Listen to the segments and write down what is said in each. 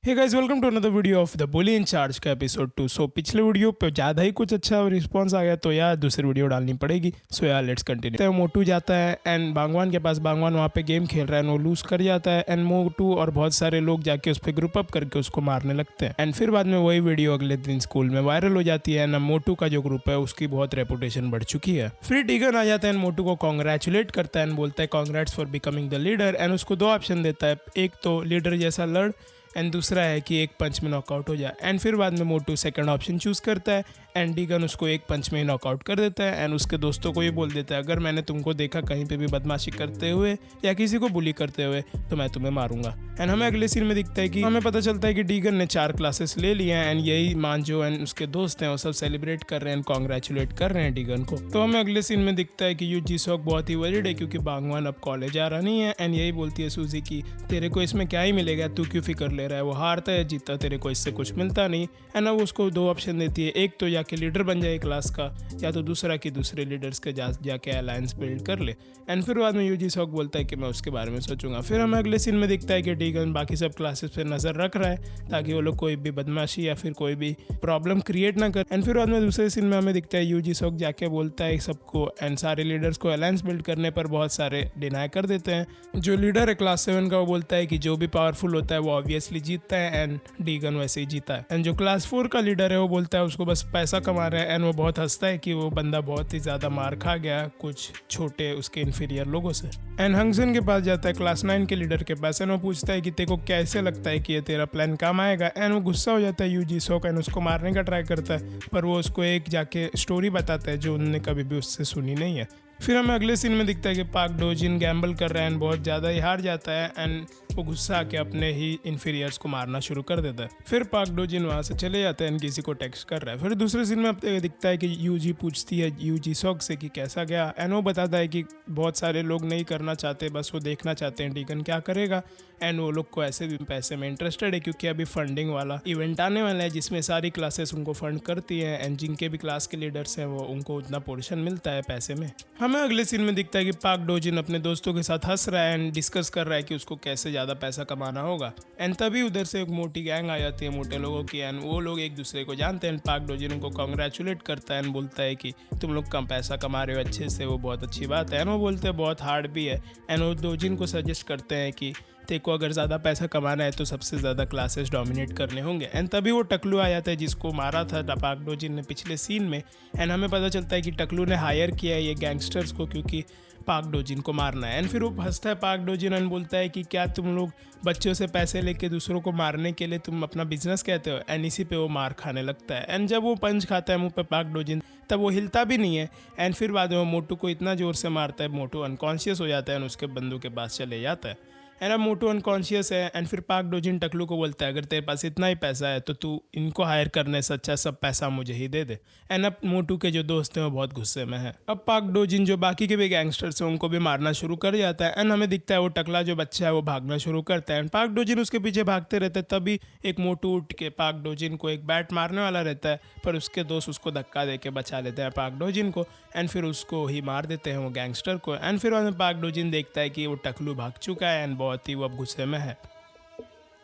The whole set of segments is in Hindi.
Hey guys, welcome to another video of the bully in charge का एपिसोड 2। सो पिछले वीडियो पे ज़्यादा ही कुछ अच्छा रिस्पांस आ गया तो यार दूसरी वीडियो डालनी पड़ेगी। सो यार लेट्स कंटिन्यू। तो मोटू जाता है एंड बागवान के पास, बागवान वहाँ पे गेम खेल रहा है एंड वो लूज कर जाता है एंड मोटू और बहुत सारे लोग जाके उस पर ग्रुप अप करके उसको मारने लगते हैं। एंड फिर बाद में वही वीडियो अगले दिन स्कूल में वायरल हो जाती है एंड मोटू का जो ग्रुप है उसकी बहुत रेपुटेशन बढ़ चुकी है। फिर डीगन आ जाता है एंड मोटू को कॉन्ग्रेचुलेट करता है एंड बोलता है congrats for becoming the leader and उसको दो ऑप्शन देता है, एक तो लीडर जैसा लड़ एंड दूसरा है कि एक पंच में नॉकआउट हो जाए। एंड फिर बाद में मोटू सेकंड ऑप्शन चूज़ करता है एंड डीगन उसको एक पंच में ही नॉकआउट कर देता है एंड उसके दोस्तों को ये बोल देता है अगर मैंने तुमको देखा कहीं पे भी बदमाशी करते हुए या किसी को बुली करते हुए तो मैं तुम्हें मारूंगा। एंड हमें अगले सीन में दिखता है कि हमें पता चलता है कि डीगन ने 4 क्लासेस ले लिए हैं एंड यही मांजो एंड उसके दोस्त हैं वो सब सेलिब्रेट कर रहे हैं, कॉन्ग्रेचुलेट कर रहे हैं डीगन को। तो हमें अगले सीन में दिखता है कि यूजी सॉक बहुत ही वरीड है क्योंकि बागवान अब कॉलेज आ रहा नहीं है एंड यही बोलती है सूजी की तेरे को इसमें क्या ही मिलेगा, तू क्यों फिक्र ले रहा है, वो हारता है जीतता तेरे को इससे कुछ मिलता नहीं। एंड अब उसको दो ऑप्शन देती है, एक तो जाके लीडर बन जाए क्लास का या तो दूसरा कि दूसरे लीडर्स के जाके अलायंस बिल्ड कर ले। एंड फिर बाद में यूजी सॉक बोलता है कि मैं उसके बारे में सोचूंगा। फिर हमें अगले सीन में दिखता है कि डीगन बाकी सब क्लासेस पे नजर रख रहा है ताकि वो लोग कोई भी बदमाशी या फिर कोई भी प्रॉब्लम क्रिएट ना कर। एंड फिर बाद में दूसरे सीन में हमें दिखता है यूजी सॉक जाके बोलता है सबको एंड सारे लीडर्स को अलायंस बिल्ड करने पर बहुत सारे डिनाई कर देते हैं। जो लीडर है क्लास 7 का वो बोलता है कि जो भी पावरफुल होता है वो ऑब्वियसली जीतता है एंड डीगन वैसे ही जीता है। एंड जो क्लास 4 का लीडर है वो बोलता है उसको बस पैसा कमा रहा है एंड वो बहुत हंसता है कि वो बंदा बहुत ही ज़्यादा मार खा गया कुछ छोटे उसके इन्फीरियर लोगों से। एंड हंगसेन के पास जाता है क्लास 9 के लीडर के पास एंड वो पूछता है कि तेरे को कैसे लगता है कि ये तेरा प्लान काम आएगा। एंड वो गुस्सा हो जाता है यूजी सॉक एंड उसको मारने का ट्राई करता है पर वो उसको एक जाके स्टोरी बताता है जो उन्होंने कभी भी उससे सुनी नहीं है। फिर हमें अगले सीन में दिखता है कि पाक डोजिन गैम्बल कर रहा है एंड बहुत ज़्यादा ही हार जाता है एंड वो गुस्सा आके अपने ही इन्फीरियर्स को मारना शुरू कर देता है। फिर पाक डोजिन वहाँ से चले जाते हैं एंड किसी को टेक्स्ट कर रहा है। फिर दूसरे सीन में अब दिखता है कि यूजी पूछती है यूजी सॉक से कि कैसा गया एंड वो बताता है कि बहुत सारे लोग नहीं करना चाहते, बस वो देखना चाहते हैं डीगन क्या करेगा एंड वो लोग को ऐसे भी पैसे में इंटरेस्टेड है क्योंकि अभी फंडिंग वाला इवेंट आने वाला है जिसमें सारी क्लासेस उनको फंड करती हैं एंड जिनके भी क्लास के लीडर्स हैं वो उनको उतना पोर्शन मिलता है पैसे में। हमें अगले सीन में दिखता है कि पाक डोजिन अपने दोस्तों के साथ हंस रहा है एंड डिस्कस कर रहा है कि उसको कैसे ज़्यादा पैसा कमाना होगा। एंड तभी उधर से एक मोटी गैंग आ जाती है मोटे लोगों की एंड वो लोग एक दूसरे को जानते हैं। पाक डोजिन उनको कॉन्ग्रेचुलेट करता है एंड बोलता है कि तुम लोग कम पैसा कमा रहे हो अच्छे से, वो बहुत अच्छी बात है। एंड वो बोलते हैं बहुत हार्ड भी है एंड वो डोजिन को सजेस्ट करते हैं कि तेको अगर ज़्यादा पैसा कमाना है तो सबसे ज़्यादा क्लासेस डोमिनेट करने होंगे। एंड तभी वो टकलू आ जाता है जिसको मारा था पाक डोजिन ने पिछले सीन में एंड हमें पता चलता है कि टकलू ने हायर किया है ये गैंगस्टर्स को क्योंकि पाक डोजिन को मारना है। एंड फिर वो हंसता है पाक डोजिन एंड बोलता है कि क्या तुम लोग बच्चों से पैसे लेके दूसरों को मारने के लिए तुम अपना बिजनेस कहते हो। एंड इसी पे वो मार खाने लगता है एंड जब वो पंच खाता है मुंह पे पाक डोजिन तब वो हिलता भी नहीं है। एंड फिर बाद में वो मोटू को इतना ज़ोर से मारता है मोटू अनकॉन्शियस हो जाता है एंड उसके बंदूक के पास चले जाता है एंड अब मोटू अनकॉन्शियस है। एंड फिर पाक डोजिन टकलू को बोलता है अगर तेरे पास इतना ही पैसा है तो तू इनको हायर करने से अच्छा सब पैसा मुझे ही दे दे। एंड अब मोटू के जो दोस्त हैं वो बहुत गुस्से में है। अब पाक डोजिन जो बाकी के भी गैंगस्टर्स हैं उनको भी मारना शुरू कर जाता है एंड हमें दिखता है वो टकला जो बच्चा है वो भागना शुरू करता है एंड पाक डोजिन उसके पीछे भागते रहते हैं। तभी एक मोटू उठ के पाक डोजिन को एक बैट मारने वाला रहता है पर उसके दोस्त उसको धक्का दे के बचा लेते हैं पाक डोजिन को एंड फिर उसको ही मार देते हैं वो गैंगस्टर को। एंड फिर हमें पाक डोजिन देखता है कि वो टकलू भाग चुका है एंड बहुत ही वो अब गुस्से में है।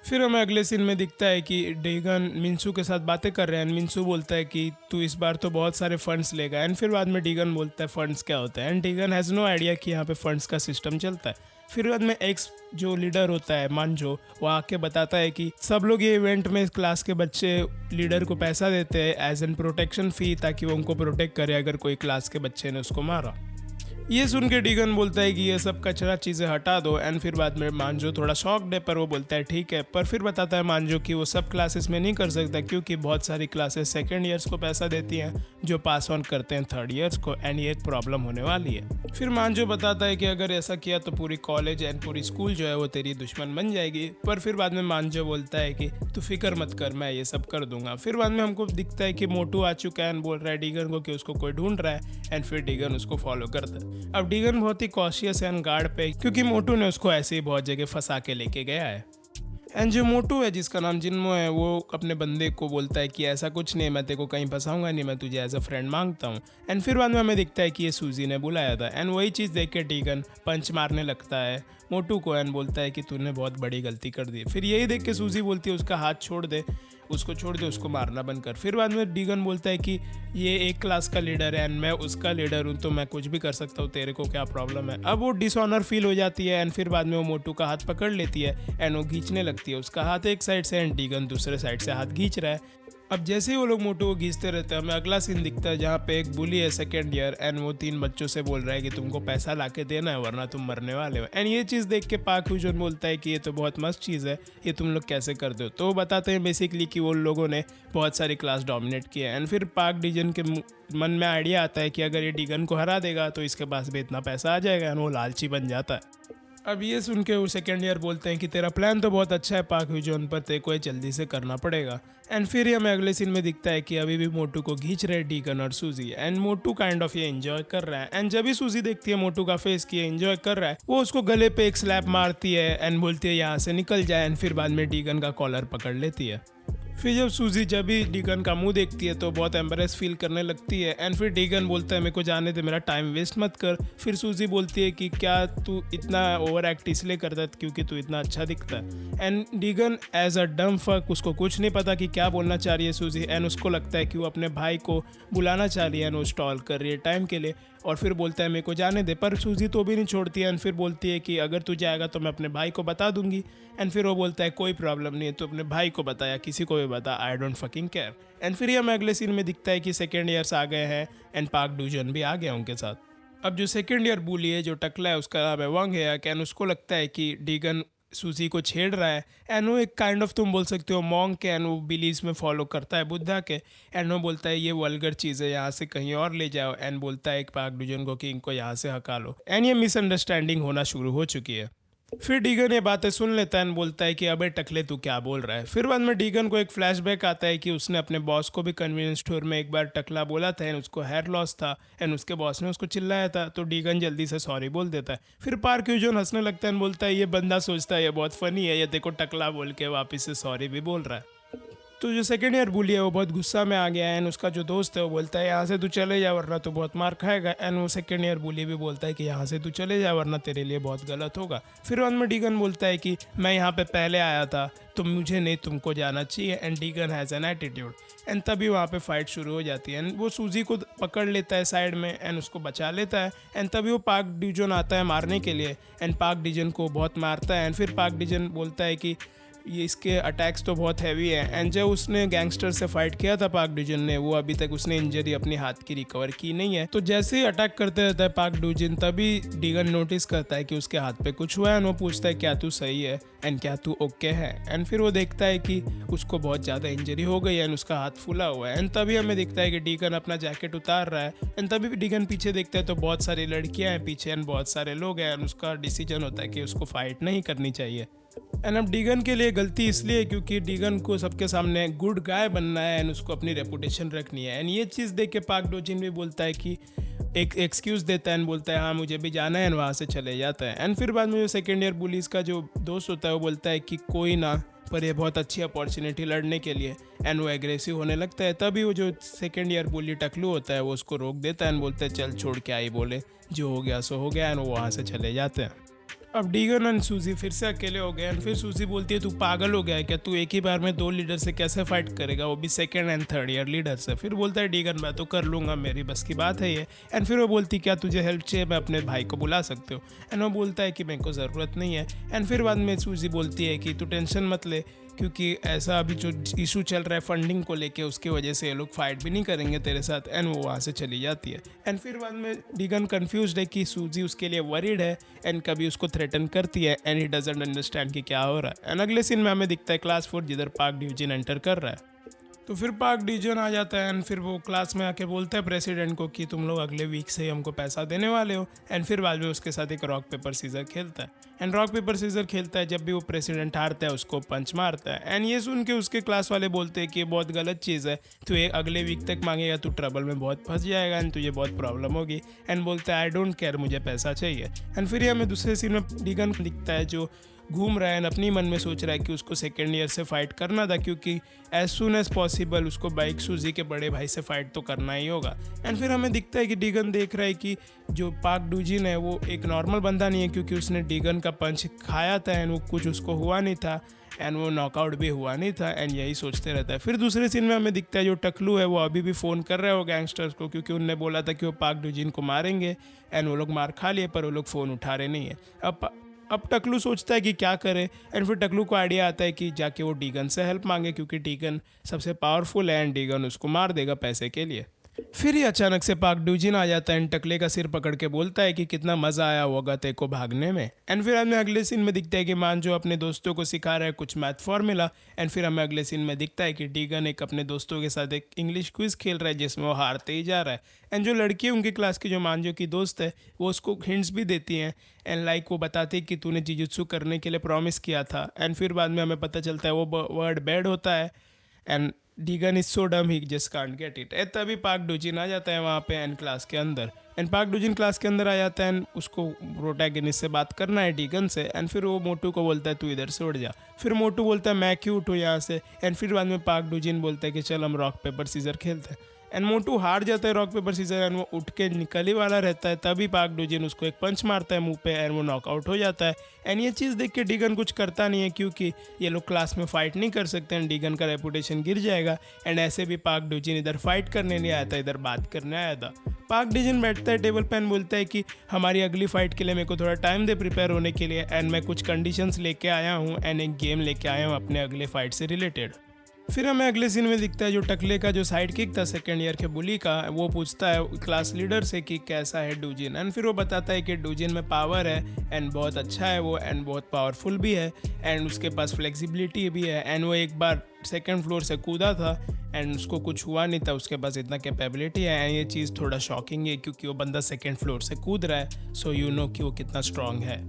फिर हमें अगले सीन में दिखता है कि डीगन मिंसू के साथ बातें कर रहे हैं। मिंसू बोलता है कि तू इस बार तो बहुत सारे फंड्स लेगा एंड फिर बाद में डीगन बोलता है फंड्स क्या होता है and Deegan has no idea कि यहाँ पे फंड्स का सिस्टम चलता है। फिर बाद में एक्स जो लीडर होता है मांजो वो आके बताता है कि सब लोग ये इवेंट में क्लास के बच्चे लीडर को पैसा देते हैं एज एन प्रोटेक्शन फ़ी ताकि वो उनको प्रोटेक्ट करे अगर कोई क्लास के बच्चे ने उसको मारा। ये सुन के डीगन बोलता है कि ये सब कचरा चीज़ें हटा दो एंड फिर बाद में मांजो थोड़ा शॉक्ड है पर वो बोलता है ठीक है। पर फिर बताता है मांजो कि वो सब क्लासेस में नहीं कर सकता क्योंकि बहुत सारी क्लासेस सेकेंड ईयर्स को पैसा देती हैं जो पास ऑन करते हैं थर्ड ईयर्स को एंड ये एक प्रॉब्लम होने वाली है। फिर मांजो बताता है कि अगर ऐसा किया तो पूरी कॉलेज एंड पूरी स्कूल जो है वो तेरी दुश्मन बन जाएगी। पर फिर बाद में मांजो बोलता है कि तू फिक्र मत कर मैं ये सब कर दूंगा। फिर बाद में हमको दिखता है कि मोटू आ चुका है एंड बोल रहा है डीगन को कि उसको कोई ढूंढ रहा है एंड फिर डीगन उसको फॉलो करता है। अब डीगन बहुत ही कॉशियस है गार्ड पे क्योंकि मोटू ने उसको ऐसे ही बहुत जगह फंसा के लेके गया है। एंड जो मोटू है जिसका नाम जिन्मो है वो अपने बंदे को बोलता है कि ऐसा कुछ नहीं, मैं तेरे को कहीं फंसाऊंगा नहीं, मैं तुझे एज अ फ्रेंड मांगता हूँ। एंड फिर बाद में हमें दिखता है कि ये सूजी ने बुलाया था एंड वही चीज़ देख के डीगन पंच मारने लगता है मोटू को एंड बोलता है कि तूने बहुत बड़ी गलती कर दी। फिर यही देख के सूजी बोलती है उसका हाथ छोड़ दे, उसको मारना बंद कर। फिर बाद में डीगन बोलता है कि ये एक क्लास का लीडर है एंड मैं उसका लीडर हूँ, तो मैं कुछ भी कर सकता हूँ, तेरे को क्या प्रॉब्लम है। अब वो डिसऑनर फील हो जाती है एंड फिर बाद में वो मोटू का हाथ पकड़ लेती है एंड वो खींचने लगती है उसका हाथ एक साइड से एंड डीगन दूसरे साइड से हाथ खींच रहा है। अब जैसे ही वो लोग मोटू को घींचते रहते हैं, हमें अगला सीन दिखता है जहाँ पे एक बुली है सेकेंड ईयर एंड वो 3 बच्चों से बोल रहा है कि तुमको पैसा लाके देना है वरना तुम मरने वाले हो। एंड ये चीज़ देख के पाक हुजून बोलता है कि ये तो बहुत मस्त चीज़ है, ये तुम लोग कैसे कर दो। तो वो बताते हैं बेसिकली कि वो लोगों ने बहुत सारी क्लास डोमिनेट की है एंड फिर पाक डीजन के मन में आइडिया आता है कि अगर ये डीगन को हरा देगा तो इसके पास भी इतना पैसा आ जाएगा एंड वो लालची बन जाता है। अब ये सुन के वो सेकेंड ईयर बोलते हैं कि तेरा प्लान तो बहुत अच्छा है पाक हुजून, पर तेरे को ये जल्दी से करना पड़ेगा। एंड फिर हमें अगले सीन में दिखता है कि अभी भी मोटू को खींच रहे डीगन और सूजी एंड मोटू काइंड ऑफ ये एंजॉय कर रहा है। एंड जब भी सूजी देखती है मोटू का फेस कि ये एंजॉय कर रहा है, वो उसको गले पे एक स्लैप मारती है एंड बोलती है यहाँ से निकल जाए एंड फिर बाद में डीगन का कॉलर पकड़ लेती है। फिर जब सूजी जब भी डीगन का मुंह देखती है तो बहुत एम्बरेस फील करने लगती है एंड फिर डीगन बोलता है मेरे को जाने दे, मेरा टाइम वेस्ट मत कर। फिर सूजी बोलती है कि क्या तू इतना ओवर एक्ट इसलिए करता है क्योंकि तू इतना अच्छा दिखता है। एंड डीगन एज अ डम फक, उसको कुछ नहीं पता कि क्या बोलना चाह रही है सूजी एंड उसको लगता है कि वो अपने भाई को बुलाना चाह रही है एंड वो स्टॉल कर रही है टाइम के लिए और फिर बोलता है मेरे को जाने दे। पर सूजी तो भी नहीं छोड़ती है एंड फिर बोलती है कि अगर तू जाएगा तो मैं अपने भाई को बता दूंगी। एंड फिर वो बोलता है कोई प्रॉब्लम नहीं है, तो अपने भाई को बता या किसी को भी बता, I don't fucking care. And फिर हमें अगले सीन में दिखता है कि सेकेंड ईयर्स आ गए हैं एंड पाक डूजन भी आ गया उनके साथ। अब जो सेकेंड ईयर बुली है जो टकला है उसका नाम है वांग है एंड उसको लगता है कि डीगन सूजी को छेड़ रहा है एंड वो एक काइंड ऑफ तुम बोल सकते हो मॉन्क के एंड वो बिलीव्स में फॉलो करता है बुद्धा के एंड वो बोलता है ये वल्गर चीज़ है, यहाँ से कहीं और ले जाओ एंड बोलता है एक पाक डूजन को कि इनको यहाँ से हका लो एंड ये मिसअंडरस्टैंडिंग होना शुरू हो चुकी है। फिर डीगन ये बातें सुन लेता है एंड बोलता है कि अबे टकले तू क्या बोल रहा है। फिर बाद में डीगन को एक फ्लैशबैक आता है कि उसने अपने बॉस को भी कन्वीनियंस स्टोर में एक बार टकला बोला था एंड उसको हेयर लॉस था एंड उसके बॉस ने उसको चिल्लाया था, तो डीगन जल्दी से सॉरी बोल देता है। फिर पार्क ह्यूजन हंसने लगता है एंड बोलता है ये बंदा सोचता है ये बहुत फनी है, ये देखो टकला बोल के वापस से सॉरी भी बोल रहा है। तो जो सेकेंड ईयर बुली है वो बहुत गुस्सा में आ गया है एंड उसका जो दोस्त है वो बोलता है यहाँ से तू चले जा वरना तू बहुत मार खाएगा एंड वो सेकेंड ईयर बुली भी बोलता है कि यहाँ से तू चले जा वरना तेरे लिए बहुत गलत होगा। फिर बाद में डीगन बोलता है कि मैं यहाँ पे पहले आया था तो मुझे नहीं तुमको जाना चाहिए and Deegan has an attitude and तभी वहाँ पे फाइट शुरू हो जाती है एंड वो सूजी को पकड़ लेता है साइड में एंड उसको बचा लेता है एंड तभी वो पाक डिजन आता है मारने के लिए एंड पाक डिजन को बहुत मारता है एंड फिर पाक डिजन बोलता है कि ये इसके अटैक्स तो बहुत हैवी है एंड जब उसने गैंगस्टर से फाइट किया था पाक डूजिन ने, वो अभी तक उसने इंजरी अपने हाथ की रिकवर की नहीं है। तो जैसे ही अटैक करते रहता है पाक डूजिन, तभी डीगन नोटिस करता है कि उसके हाथ पे कुछ हुआ है एंड वो पूछता है क्या तू सही है एंड क्या तू ओके है एंड फिर वो देखता है कि उसको बहुत ज़्यादा इंजरी हो गई है एंड उसका हाथ फूला हुआ है एंड तभी हमें दिखता है कि डीगन अपना जैकेट उतार रहा है एंड तभी डीगन पीछे देखता है तो बहुत सारी लड़कियाँ हैं पीछे एंड बहुत सारे लोग हैं एंड उसका डिसीजन होता है कि उसको फाइट नहीं करनी चाहिए। एंड अब डीगन के लिए गलती इसलिए क्योंकि डीगन को सबके सामने गुड गाय बनना है एंड उसको अपनी रेपुटेशन रखनी है एंड ये चीज़ देख के पाक डोजिन भी बोलता है कि एक एक्सक्यूज़ देता है एंड बोलता है हाँ मुझे भी जाना है एंड वहाँ से चले जाता है एंड फिर बाद में जो सेकेंड ईयर पुलिस का जो दोस्त होता है वो बोलता है कि कोई ना, पर ये बहुत अच्छी अपॉर्चुनिटी लड़ने के लिए एंड वो एग्रेसिव होने लगता है। तभी वो जो सेकेंड ईयर बुली टकलू होता है वो उसको रोक देता है एंड बोलता है चल छोड़ के आई, बोले जो हो गया सो हो गया एंड वो वहाँ से चले जाते हैं। अब डीगन एंड सूजी फिर से अकेले हो गए एंड फिर सूजी बोलती है तू पागल हो गया है क्या, तू एक ही बार में 2 लीडर से कैसे फाइट करेगा, वो भी second and third year leader से। फिर बोलता है डीगन मैं तो कर लूँगा, मेरी बस की बात है ये। एंड फिर वो बोलती क्या तुझे हेल्प चाहिए, मैं अपने भाई को बुला सकते हो एंड वो बोलता है कि मेरे को ज़रूरत नहीं है। एंड फिर बाद में सूजी बोलती है कि तू टेंशन मत ले क्योंकि ऐसा अभी जो इशू चल रहा है फंडिंग को लेके उसकी वजह से ये लोग फाइट भी नहीं करेंगे तेरे साथ एंड वो वहाँ से चली जाती है। एंड फिर बाद में डीगन कंफ्यूज्ड है कि सूजी उसके लिए वरीड है एंड कभी उसको थ्रेटन करती है एंड ही डजंट अंडरस्टैंड कि क्या हो रहा है। एंड अगले सीन में हमें दिखता है क्लास 4 जिधर पाक ड्यूजिन एंटर कर रहा है। तो फिर पाक डिजन आ जाता है एंड फिर वो क्लास में आके बोलता है प्रेसिडेंट को कि तुम लोग अगले वीक से ही हमको पैसा देने वाले हो एंड फिर बाद में उसके साथ एक रॉक पेपर सीजर खेलता है एंड रॉक पेपर सीजर खेलता है। जब भी वो प्रेसिडेंट हारता है उसको पंच मारता है एंड ये सुन के उसके क्लास वाले बोलते हैं कि ये बहुत गलत चीज़ है, तू एक अगले वीक तक मांगेगा तो ट्रबल में बहुत फंस जाएगा एंड तुझे बहुत प्रॉब्लम होगी। एंड बोलता है आई डोंट केयर, मुझे पैसा चाहिए। एंड फिर हमें दूसरे सीन में डीगन दिखता है जो घूम रहा है एंड अपनी मन में सोच रहा है कि उसको सेकेंड ईयर से फाइट करना था, क्योंकि एज सुन एज पॉसिबल उसको बाइक सूजी के बड़े भाई से फाइट तो करना ही होगा। एंड फिर हमें दिखता है कि डीगन देख रहा है कि जो पाक डूजिन है वो एक नॉर्मल बंदा नहीं है, क्योंकि उसने डीगन का पंच खाया था एंड वो कुछ उसको हुआ नहीं था एंड वो नॉकआउट भी हुआ नहीं था एंड यही सोचते रहता है। फिर दूसरे सीन में हमें दिखता है जो टकलू है वो अभी भी फ़ोन कर रहा है वो गैंगस्टर्स को, क्योंकि उनने बोला था कि वो पाक डूजिन को मारेंगे एंड वो लोग मार खा लिए, पर वो लोग फ़ोन उठा रहे नहीं है। अब टकलू सोचता है कि क्या करे एंड फिर टकलू को आइडिया आता है कि जाके वो डीगन से हेल्प मांगे, क्योंकि डीगन सबसे पावरफुल है एंड डीगन उसको मार देगा पैसे के लिए। फिर ही अचानक से पाक डूजिन आ जाता है एंड टकले का सिर पकड़ के बोलता है कि कितना मज़ा आया होगा तेरे को भागने में। एंड फिर हमें अगले सीन में दिखता है कि मान जो अपने दोस्तों को सिखा रहा है कुछ मैथ फॉर्मूला। एंड फिर हमें अगले सीन में दिखता है कि डीगन एक अपने दोस्तों के साथ एक इंग्लिश क्विज खेल रहा है जिसमें वो हारते ही जा रहा है। एंड जो लड़की है उनकी क्लास की जो मांजो की दोस्त है वो उसको हिंट्स भी देती हैं एंड लाइक वो बताती है कि तूने जिजुत्सु करने के लिए प्रॉमिस किया था। एंड फिर बाद में हमें पता चलता है वो वर्ड बैड होता है एंड डीगन इज सो डम ही जस्ट कांट गेट इट। तभी पाक डूजिन आ जाता है वहाँ पे एंड क्लास के अंदर। एंड पाक डूजिन क्लास के अंदर आ जाता है एंड उसको प्रोटैगनिस्ट से बात करना है डीगन से। एंड फिर वो मोटू को बोलता है तू इधर से उड़ जा। फिर मोटू बोलता है मैं क्यों उठूँ यहाँ से। एंड फिर बाद में पाक डूजिन बोलता है कि चल हम रॉक पेपर सीजर खेलते हैं। एंड मोटू हार जाता है रॉक पेपर सीजर एंड वो उठ के निकल ही वाला रहता है, तभी पाक डूजिन उसको एक पंच मारता है मुंह पे एंड वो नॉकआउट हो जाता है। एंड ये चीज़ देख के डीगन कुछ करता नहीं है, क्योंकि ये लोग क्लास में फाइट नहीं कर सकते एंड डीगन का रेपुटेशन गिर जाएगा। एंड ऐसे भी पाक डूजिन इधर फाइट करने नहीं आया था, इधर बात करने आया था। पाक डूजिन बैठता है टेबल पे एंड बोलता है कि हमारी अगली फाइट के लिए मेरे को थोड़ा टाइम दे प्रिपेयर होने के लिए एंड मैं कुछ कंडीशंस लेके आया हूँ एंड एक गेम लेके आया हूँ अपने अगले फाइट से रिलेटेड। फिर हमें अगले सीन में दिखता है जो टकले का जो साइड किक था सेकेंड ईयर के बुली का, वो पूछता है क्लास लीडर से कि कैसा है डूजिन। एंड फिर वो बताता है कि डूजिन में पावर है एंड बहुत अच्छा है वो एंड बहुत पावरफुल भी है एंड उसके पास फ्लेक्सिबिलिटी भी है एंड वो एक बार सेकेंड फ्लोर से कूदा था एंड उसको कुछ हुआ नहीं था, उसके पास इतना कैपेबिलिटी है। एंड ये चीज़ थोड़ा शॉकिंग है क्योंकि वो बंदा सेकेंड फ्लोर से कूद रहा है, सो यू नो कि वो कितना स्ट्रांग है।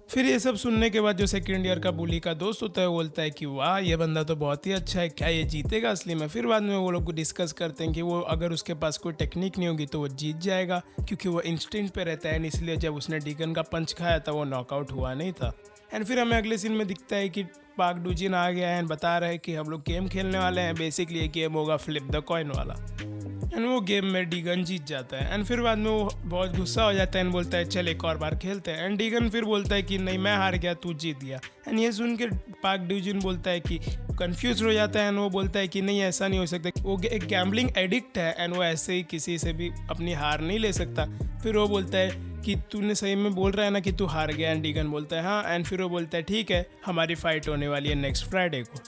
फिर ये सब सुनने के बाद जो सेकेंड ईयर का बुली का दोस्त होता है वो बोलता है कि वाह ये बंदा तो बहुत ही अच्छा है, क्या ये जीतेगा असली में। फिर बाद में वो लोग डिस्कस करते हैं कि वो अगर उसके पास कोई टेक्निक नहीं होगी तो वो जीत जाएगा, क्योंकि वो इंस्टिंक्ट पे रहता है, इसलिए जब उसने डीगन का पंच खाया था वो नॉकआउट हुआ नहीं था। एंड फिर हमें अगले सीन में दिखता है कि पाक डूजिन आ गया है एंड बता रहा है कि हम लोग गेम खेलने वाले हैं। बेसिकली ये गेम होगा फ्लिप द कॉइन वाला एंड वो गेम में डीगन जीत जाता है। एंड फिर बाद में वो बहुत गुस्सा हो जाता है एंड बोलता है चल एक और बार खेलते हैं। एंड डीगन फिर बोलता है कि नहीं मैं हार गया तू जीत गया। एंड ये सुन के पाक डूजिन बोलता है कि कंफ्यूज हो जाता है एंड वो बोलता है कि नहीं ऐसा नहीं हो सकता, वो एक गैम्बलिंग एडिक्ट है एंड वो ऐसे ही किसी से भी अपनी हार नहीं ले सकता। फिर वो बोलता है कि तूने सही में बोल रहा है ना कि तू हार गया। एंड डीगन बोलता है हाँ। एंड फिर वो बोलता है ठीक है हमारी फाइट होने वाली है नेक्स्ट फ्राइडे को।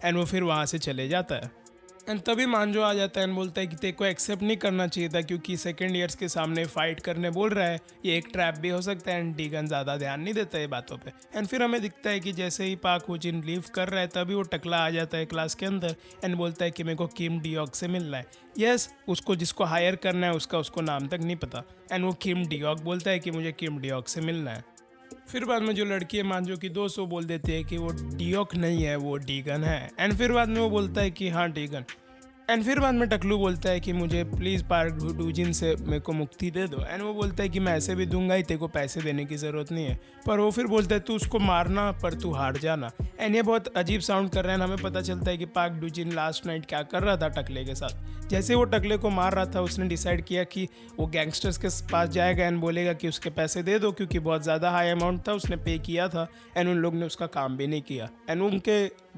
एंड वो फिर वहाँ से चले जाता है। एंड तभी मांजो आ जाता है एंड बोलता है कि तेरे को एक्सेप्ट नहीं करना चाहिए था, क्योंकि सेकेंड ईयर्स के सामने फाइट करने बोल रहा है, ये एक ट्रैप भी हो सकता है। एंड डीगन ज़्यादा ध्यान नहीं देता है बातों पे। एंड फिर हमें दिखता है कि जैसे ही पाक हुजिन लीव कर रहा है तभी वो टकला आ जाता है क्लास के अंदर एंड बोलता है कि मेरे को किम डियोक से मिलना है। यस उसको जिसको हायर करना है उसको नाम तक नहीं पता एंड वो किम डियोक बोलता है कि मुझे किम डियोक से मिलना है। फिर बाद में जो लड़की है मांजो की दोस्त वो बोल देती है कि वो डियोक नहीं है वो डीगन है। एंड फिर बाद में वो बोलता है कि हाँ डीगन। एंड फिर बाद में टकलू बोलता है कि मुझे प्लीज़ पाक डूजिन से मेरे को मुक्ति दे दो। एंड वो बोलता है कि मैं ऐसे भी दूंगा ही, तेरे को पैसे देने की ज़रूरत नहीं है। पर वो फिर बोलता है तू उसको मारना पर तू हार जाना। एंड ये बहुत अजीब साउंड कर रहा है। हमें पता चलता है कि पाक डूजिन लास्ट नाइट क्या कर रहा था टकले के साथ। जैसे वो टकले को मार रहा था उसने डिसाइड किया कि वो गैंगस्टर्स के पास जाएगा एंड बोलेगा कि उसके पैसे दे दो, क्योंकि बहुत ज़्यादा हाई अमाउंट था उसने पे किया था एंड उन लोग ने उसका काम भी नहीं किया। एंड उनके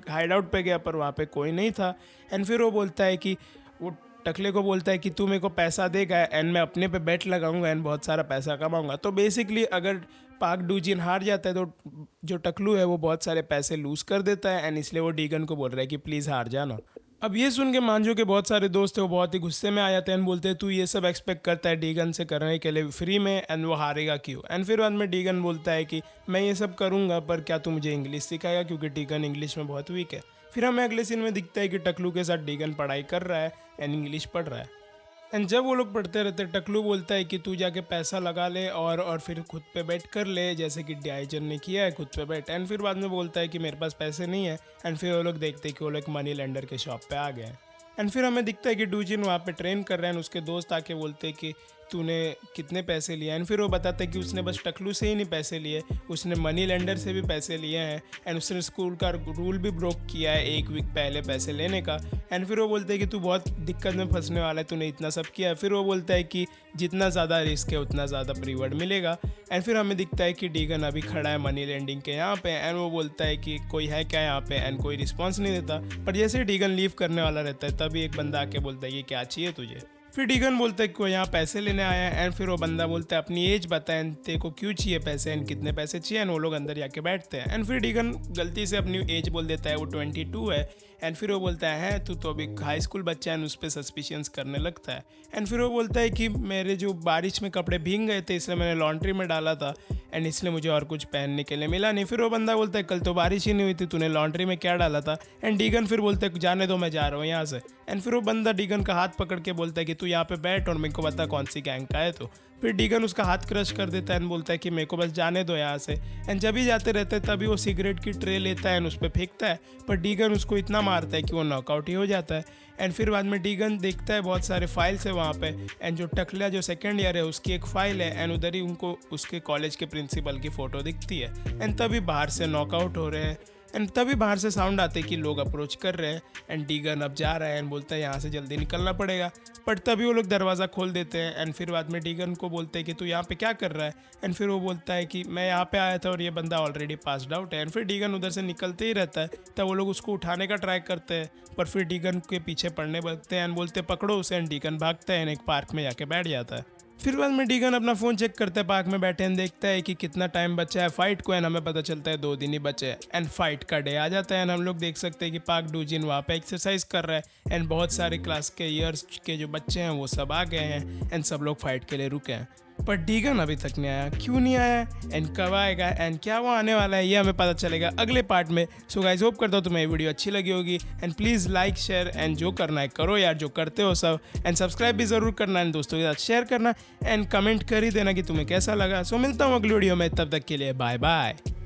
हाइड आउट पे गया पर वहाँ पे कोई नहीं था। एंड फिर वो बोलता है कि वो टकले को बोलता है कि तू मेरे को पैसा देगा एंड मैं अपने पे बेट लगाऊंगा एंड बहुत सारा पैसा कमाऊंगा। तो बेसिकली अगर पाक डूजिन हार जाता है तो जो टकलू है वो बहुत सारे पैसे लूज़ कर देता है एंड इसलिए वो डीगन को बोल रहा है कि प्लीज़ हार जाना। अब ये सुन के मांजो के बहुत सारे दोस्त हैं वो बहुत ही गुस्से में आ जाते हैं एंड बोलते हैं तू ये सब एक्सपेक्ट करता है डीगन से करने के लिए फ्री में एंड वो हारेगा क्यों। एंड फिर बाद में डीगन बोलता है कि मैं ये सब करूँगा पर क्या तू मुझे इंग्लिश सिखाएगा, क्योंकि डीगन इंग्लिश में बहुत वीक है। फिर हमें अगले सीन में दिखता है कि टकलू के साथ डीगन पढ़ाई कर रहा है एंड इंग्लिश पढ़ रहा है। एंड जब वो लोग पढ़ते रहते टकलू बोलता है कि तू जाके पैसा लगा ले और फिर खुद पे बेट कर ले, जैसे कि डाइजन ने किया है खुद पे बेट। एंड फिर बाद में बोलता है कि मेरे पास पैसे नहीं है। एंड फिर वो लोग देखते हैं कि वो लोग मनी लेंडर के शॉप पे आ गए हैं। एंड फिर हमें दिखता है कि डूजिन वहाँ पे ट्रेन कर रहे हैं। उसके दोस्त आके बोलते हैं कि तूने कितने पैसे लिए, एंड फिर वो बताता है कि उसने बस टकलू से ही नहीं पैसे लिए, उसने मनी लेंडर से भी पैसे लिए हैं, एंड उसने स्कूल का रूल भी ब्रोक किया है 1 वीक पहले पैसे लेने का। एंड फिर वो बोलता है कि तू बहुत दिक्कत में फंसने वाला है, तूने इतना सब किया है। फिर वो बोलता है कि जितना ज़्यादा रिस्क है उतना ज़्यादा रिवॉर्ड मिलेगा। एंड फिर हमें दिखता है कि डीगन अभी खड़ा है मनी लेंडिंग के यहाँ पे, एंड वो बोलता है कि कोई है क्या यहाँ पे, एंड कोई रिस्पॉन्स नहीं देता। पर जैसे डीगन लीव करने वाला रहता है तभी एक बंदा आके बोलता है ये क्या चाहिए तुझे। फिर डीगन बोलता है कि वो यहाँ पैसे लेने आया है, एंड फिर वो बंदा बोलता है अपनी एज बता एंड तेरे को क्यों चाहिए पैसे, एंड कितने पैसे चाहिए। एंड वो लोग अंदर जाके बैठते हैं, एंड फिर डीगन गलती से अपनी एज बोल देता है, वो 22 है। एंड फिर वो बोलता है तू तो अभी हाई स्कूल बच्चा है, उस पर सस्पिशियंस करने लगता है। एंड फिर वो बोलता है कि मेरे जो बारिश में कपड़े भीग गए थे इसलिए मैंने लॉन्ड्री में डाला था, एंड इसलिए मुझे और कुछ पहनने के लिए मिला नहीं। फिर वो बंदा बोलता है कल तो बारिश ही नहीं हुई थी, तूने लॉन्ड्री में क्या डाला था। एंड डीगन फिर बोलता है जाने दो, मैं जा रहा हूँ यहाँ से। एंड फिर वो बंदा डीगन का हाथ पकड़ के बोलता है कि तू यहाँ पे बैठ और मेरे को बता कौन सी गैंग का है। तो फिर डीगन उसका हाथ क्रश कर देता है एंड बोलता है कि मेरे को बस जाने दो यहाँ से। एंड जब भी जाते रहते हैं तभी वो सिगरेट की ट्रे लेता है एंड उस पर फेंकता है, पर डीगन उसको इतना मारता है कि वो नॉकआउट ही हो जाता है। एंड फिर बाद में डीगन देखता है बहुत सारे फाइल्स है वहाँ पे, एंड जो टकला जो सेकेंड ईयर है उसकी एक फ़ाइल है, एंड उधर ही उनको उसके कॉलेज के प्रिंसिपल की फ़ोटो दिखती है। एंड तभी बाहर से नॉकआउट हो रहे हैं, एंड तभी बाहर से साउंड आते कि लोग अप्रोच कर रहे हैं। एंड डीगन अब जा रहा है एंड बोलता है यहाँ से जल्दी निकलना पड़ेगा, बट तभी वो लोग दरवाज़ा खोल देते हैं। एंड फिर बाद में डीगन को बोलते हैं कि तू यहाँ पे क्या कर रहा है। एंड फिर वो बोलता है कि मैं यहाँ पे आया था और ये बंदा ऑलरेडी पास्ड आउट है। एंड फिर डीगन उधर से निकलते ही रहता है, तब वो लोग उसको उठाने का ट्राई करते हैं, पर फिर डीगन के पीछे पड़ने लगते हैं एंड बोलते पकड़ो उसे। एंड डीगन भागता है एंड एक पार्क में जाके बैठ जाता है। फिर बाद में डीगन अपना फ़ोन चेक करता है, पार्क में बैठे एंड देखता है कि कितना टाइम बचा है फाइट को, एंड हमें पता चलता है 2 दिन ही बचे हैं। एंड फाइट का डे आ जाता है एंड हम लोग देख सकते हैं कि पार्क डूजिन वहाँ पे एक्सरसाइज कर रहा है, एंड बहुत सारे क्लास के ईयर्स के जो बच्चे हैं वो सब आ गए हैं, एंड सब लोग फाइट के लिए रुके हैं। पर डीगन अभी तक नहीं आया, क्यों नहीं आया एंड कब आएगा एंड क्या वो आने वाला है, ये हमें पता चलेगा अगले पार्ट में। सो गाइस, होप करता हूँ तुम्हें ये वीडियो अच्छी लगी होगी, and please like share and जो करना है करो यार, जो करते हो सब, एंड सब्सक्राइब भी ज़रूर करना एंड दोस्तों के साथ शेयर करना, एंड कमेंट कर ही देना कि तुम्हें कैसा लगा। सो मिलता हूँ अगली वीडियो में, तब तक के लिए बाय बाय।